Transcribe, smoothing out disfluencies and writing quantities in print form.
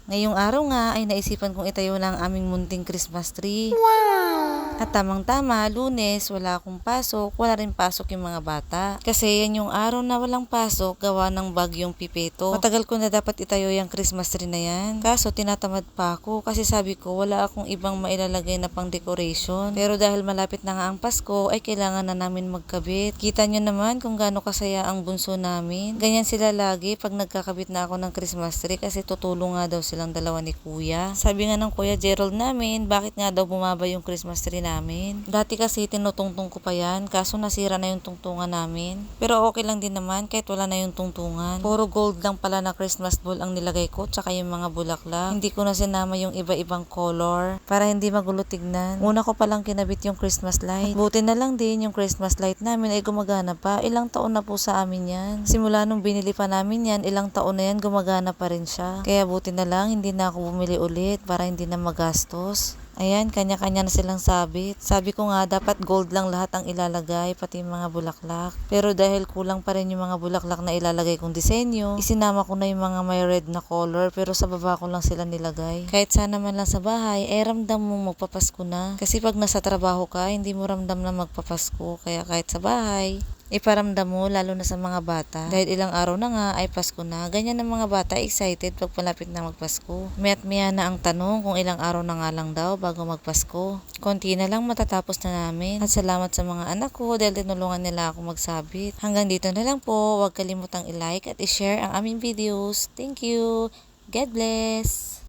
Ngayong araw nga ay naisipan kong itayo na ang aming munting Christmas tree. Wow! At tamang-tama, Lunes, wala akong pasok, wala rin pasok yung mga bata. Kasi yan yung araw na walang pasok, gawa ng bagyong Pipeto. Matagal ko na dapat itayo yung Christmas tree na yan. Kaso tinatamad pa ako kasi sabi ko wala akong ibang mailalagay na pang decoration. Pero dahil malapit na nga ang Pasko, ay kailangan na namin magkabit. Kita nyo naman kung gaano kasaya ang bunso namin. Ganyan sila lagi pag nagkakabit na ako ng Christmas tree kasi tutulong nga daw silang dalawa ni Kuya. Sabi nga ng Kuya Gerald namin, bakit nga daw bumaba yung Christmas tree namin. Dati kasi tinutungtong ko pa yan, kaso nasira na yung tungtungan namin. Pero okay lang din naman kahit wala na yung tungtungan. Puro gold lang pala na Christmas ball ang nilagay ko, tsaka yung mga bulaklak. Hindi ko na sinama yung iba-ibang color para hindi magulo tignan. Una ko palang kinabit yung Christmas light. Buti na lang din yung Christmas light namin ay gumagana pa. Ilang taon na po sa amin yan. Simula nung binili pa namin yan, ilang taon na yan gumagana pa rin siya. Kaya buti na lang hindi na ako bumili ulit para hindi na magastos. Ayan, kanya-kanya na silang sabit. Sabi ko nga, dapat gold lang lahat ang ilalagay, pati yung mga bulaklak. Pero dahil kulang pa rin yung mga bulaklak na ilalagay kong disenyo, isinama ko na yung mga may red na color, pero sa baba ko lang sila nilagay. Kahit sana man lang sa bahay, ay ramdam mo magpapasko na. Kasi pag nasa trabaho ka, hindi mo ramdam na magpapasko. Kaya kahit sa bahay, iparamdam mo, lalo na sa mga bata. Dahil ilang araw na nga ay Pasko na. Ganyan ang mga bata, excited pag palapit na magpasko. Maya't-maya na ang tanong kung ilang araw na nga lang daw bago magpasko. Konti na lang matatapos na namin. At salamat sa mga anak ko dahil tinulungan nila ako magsabit. Hanggang dito na lang po. Huwag kalimutang i-like at i-share ang aming videos. Thank you. God bless.